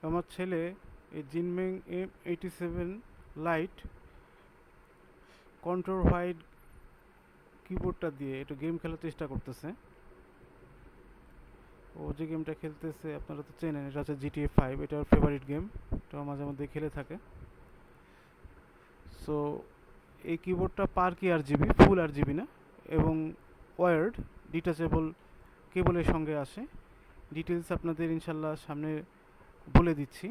আমার ছেলে এই জিনমেং M87 লাইট কন্ট্রোল হোয়াইট কিবোর্ডটা দিয়ে একটু গেম খেলার চেষ্টা করতেছে। ও যে গেমটা খেলতেছে আপনারা তো চেনেন, এটা হচ্ছে GTA 5, এটা ওর ফেভারিট গেম, এটা মাঝে মধ্যে খেলে থাকে। সো এই কিবোর্ডটা পার কি RGB, ফুল RGB না, এবং ওয়ার্ড ডিটাচেবল কেবলের সঙ্গে আসে। ডিটেলস আপনাদের ইনশাল্লাহ সামনে বলে দিচ্ছি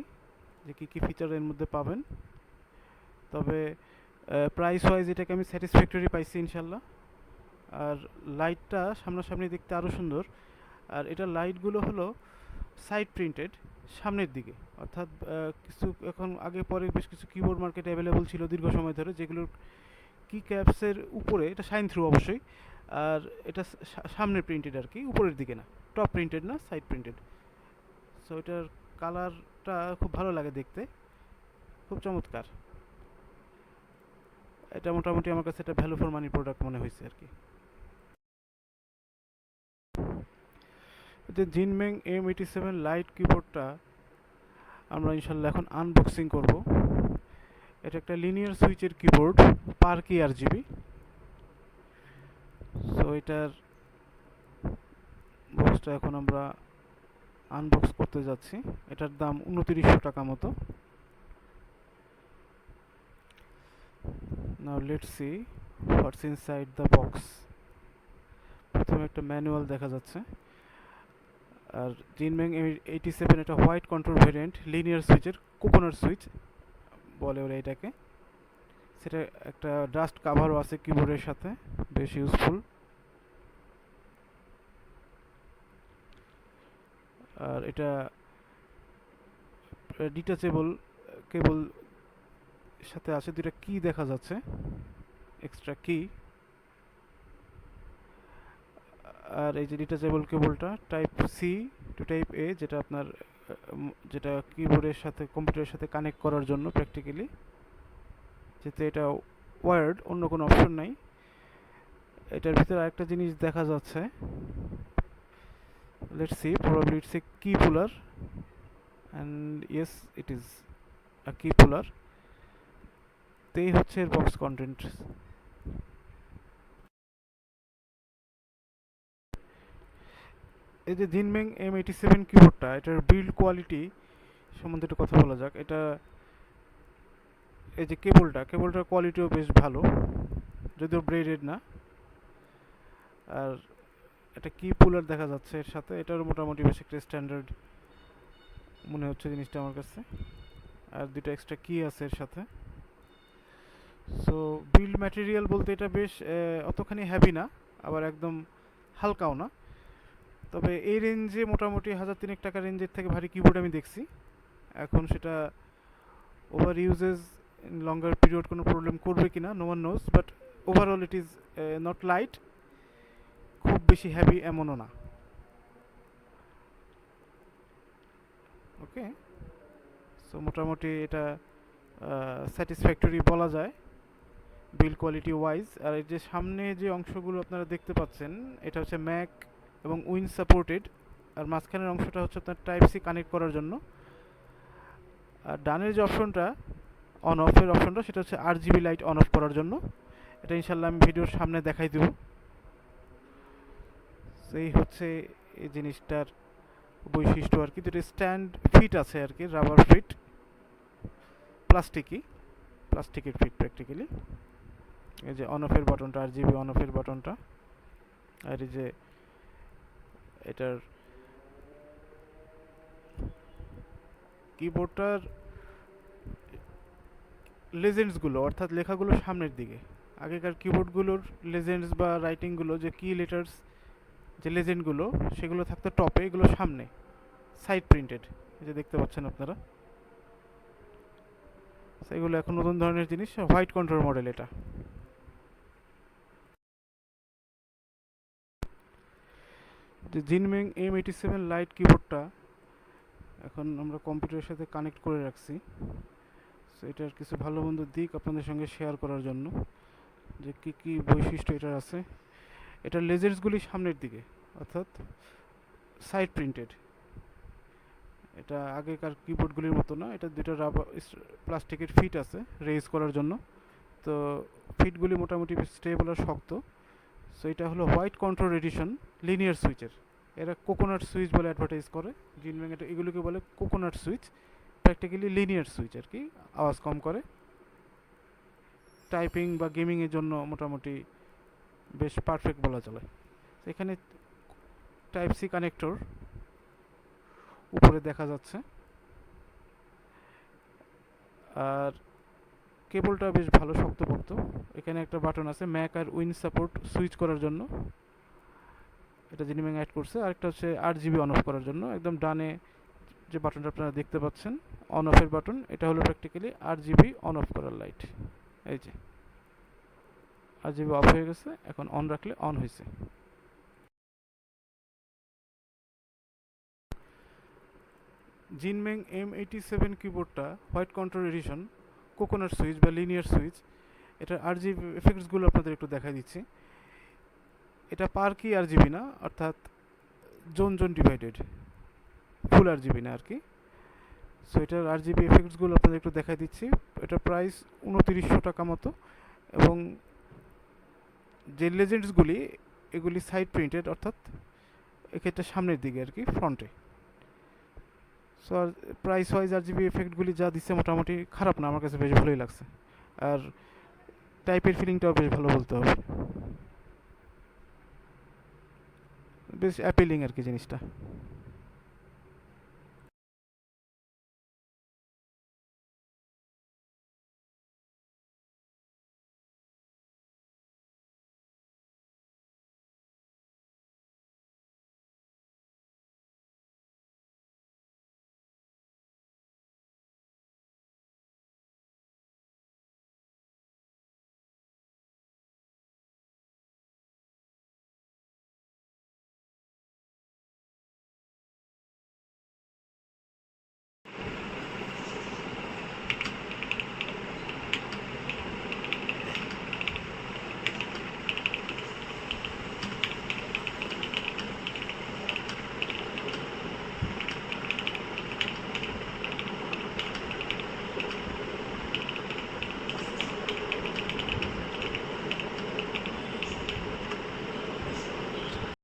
যে কী কী ফিচার এর মধ্যে পাবেন। তবে প্রাইস ওয়াইজ এটাকে আমি স্যাটিসফ্যাক্টরি পাইছি ইনশাল্লাহ। আর লাইটটা সামনাসামনি দেখতে আরও সুন্দর। আর এটার লাইটগুলো হলো সাইড প্রিন্টেড সামনের দিকে, অর্থাৎ কিছু এখন আগে পরে বেশ কিছু কিবোর্ড মার্কেটে অ্যাভেলেবল ছিল দীর্ঘ সময় ধরে, যেগুলোর কি ক্যাপসের উপরে এটা শাইন থ্রু অবশ্যই, আর এটা সামনের প্রিন্টেড আর কি, উপরের দিকে না, টপ প্রিন্টেড না, সাইড প্রিন্টেড। সো এটার কালারটা খুব ভালো লাগে দেখতে, খুব চমৎকার। এটা মোটামুটি আমার কাছে একটা ভ্যালু ফর মানি প্রোডাক্ট মনে হয়েছে আর কি। যে জিনমেং M87 লাইট কিবোর্ডটা আমরা ইনশাল্লাহ এখন আনবক্সিং করব। এটা একটা লিনিয়ার সুইচের কিবোর্ড, পার কি RGB। সো এটার বক্সটা এখন আমরা আনবক্স করতে যাচ্ছি। এটার দাম 2900 টাকা মতো। Now let's see what's inside the box. প্রথমে একটা ম্যানুয়াল দেখা যাচ্ছে। আর জিনমেং M87 এটা হোয়াইট কন্ট্রোল ভেরিয়েন্ট, লিনিয়ার সুইচের, কোকোনাট সুইচ বলে ওরা এটাকে। সেটা একটা ডাস্ট কাভারও আছে কিবোর্ডের সাথে, বেশ ইউজফুল। আর এটা ডিটাচেবল কেবল সাথে আছে, দুটা কি দেখা যাচ্ছে, এক্সট্রা কি। আর এই যে ডিটাচেবল কেবলটা type C to type A, যেটা আপনার যেটা কিবোর্ডের সাথে কম্পিউটারের সাথে কানেক্ট করার জন্য প্র্যাকটিক্যালি, যেতে এটা ওয়ার্ড, অন্য কোনো অপশন নাই। এটার ভিতরে আরেকটা জিনিস দেখা যাচ্ছে, let's see, probably it's a key puller, and yes it is a key puller. তো এই হচ্ছে এর বক্স কন্টেন্ট। এই যে জিনমেং M87 কিবোর্ডটা, এটার বিল্ড কোয়ালিটি সম্বন্ধে একটু কথা বলা যাক। এটা এই যে কেবলটার কোয়ালিটিও বেশ ভালো, যদিও ব্রেডেড না। আর একটা কি পুলার দেখা যাচ্ছে এর সাথে, এটারও মোটামুটি বেশ একটা স্ট্যান্ডার্ড মনে হচ্ছে জিনিসটা আমার কাছে। আর দুটো এক্সট্রা কি আছে এর সাথে। সো বিল্ড ম্যাটেরিয়াল বলতে এটা বেশ অতখানি হ্যাভি না, আবার একদম হালকাও না। তবে এই রেঞ্জে মোটামুটি 1000 টাকা রেঞ্জের থেকে ভারী কিবোর্ড আমি দেখছি। এখন সেটা over uses in longer period কোনো প্রবলেম করবে কিনা no one knows, but overall it is not light, খুব বেশি হ্যাভি এমনও না। ওকে, সো মোটামুটি এটা স্যাটিসফ্যাক্টরি বলা যায় বিল্ড কোয়ালিটি ওয়াইজ। আর এই যে সামনে যে অংশগুলো আপনারা দেখতে পাচ্ছেন, এটা হচ্ছে ম্যাক এবং উইন সাপোর্টেড। আর মাঝখানের অংশটা হচ্ছে আপনার টাইপ সি কানেক্ট করার জন্য। আর ডানের যে অপশনটা অন অফের অপশনটা, সেটা হচ্ছে RGB লাইট অন অফ করার জন্য। এটা ইনশাল্লাহ আমি ভিডিওর সামনে দেখাই দেব। এই হচ্ছে এই জিনিসটার বৈশিষ্ট্য আর কি। যেটা স্ট্যান্ড ফিট আছে আর কি, রাবার ফিট, প্লাস্টিকের ফিট প্র্যাকটিক্যালি। এই যে অন অফের বাটনটা, RGB অন অফের বাটনটা। আর এই যে এটার কিবোর্ডটার লেজেন্ডসগুলো, অর্থাৎ লেখাগুলো সামনের দিকে। আগেকার কিবোর্ডগুলোর লেজেন্ডস বা রাইটিংগুলো, যে কি লেটার্স, যে লেজেন্ডগুলো, সেগুলো থাকতো টপে, এগুলো সামনে সাইড প্রিন্টেড, এই যে দেখতে পাচ্ছেন আপনারা। সেগুলো এখন নতুন ধরনের জিনিস, হোয়াইট কন্ট্রোল মডেল এটা। যে জিনমেং M87 লাইট কিবোর্ডটা এখন আমরা কম্পিউটারের সাথে কানেক্ট করে রাখছি। সো এটার কিছু ভালো মন্দ দিক আপনাদের সঙ্গে শেয়ার করার জন্য, যে কী কী বৈশিষ্ট্য এটার আছে। এটার লেজার্সগুলি সামনের দিকে, অর্থাৎ সাইড প্রিন্টেড। এটা আগেকার কিবোর্ডগুলির মতো না, এটা দুটো রাবার প্লাস্টিকের ফিট আছে রেজ করার জন্য। তো ফিটগুলি মোটামুটি স্টেবল আর শক্ত। সো এটা হলো হোয়াইট কন্ট্রোল এডিশন লিনিয়ার সুইচের। এরা কোকোনাট সুইচ বলে অ্যাডভার্টাইজ করে, জিনব্যাং এটা এগুলোকে বলে coconut switch, practically linear switch আর কি, আওয়াজ কম করে। টাইপিং বা গেমিংয়ের জন্য মোটামুটি বেশ পারফেক্ট বলা চলে। এখানে টাইপ সি কানেক্টর উপরে দেখা যাচ্ছে, আর কেবলটা বেশ ভালো শক্তপোক্ত। এখানে একটা বাটন আছে ম্যাক আর উইন সাপোর্ট সুইচ করার জন্য, এটা জিনিম্যাং অ্যাড করছে। আরেকটা হচ্ছে RGB অন অফ করার জন্য। একদম ডানে যে বাটনটা আপনারা দেখতে পাচ্ছেন অন অফের বাটন, এটা হলো প্র্যাকটিক্যালি RGB অন অফ করার লাইট। এই যে RGB অফ হয়ে গেছে, এখন অন রাখলে অন হয়েছে। জিনব্যাং M87 কিবোর্ডটা white control edition coconut switch বা লিনিয়ার সুইচ। এটার RGB এফেক্টসগুলো আপনাদের একটু দেখাই দিচ্ছি। এটা পার কি RGB না, অর্থাৎ জোন জোন ডিভাইডেড, ফুল RGB না আর কি। সো এটার RGB এফেক্টসগুলো আপনাদের একটু দেখাই দিচ্ছি। এটার প্রাইস 2900 টাকা মতো, এবং যে লেজেন্ডসগুলি এগুলি সাইড প্রিন্টেড, অর্থাৎ এক্ষেত্রে সামনের দিকে আর কি, ফ্রন্টে। সো আর প্রাইস ওয়াইজ RGB এফেক্টগুলি যা দিচ্ছে মোটামুটি খারাপ না, আমার কাছে বেশ ভালোই লাগছে। আর টাইপের ফিলিংটাও বেশ ভালো বলতে হবে, বেশ অ্যাপিলিং আর কি জিনিসটা।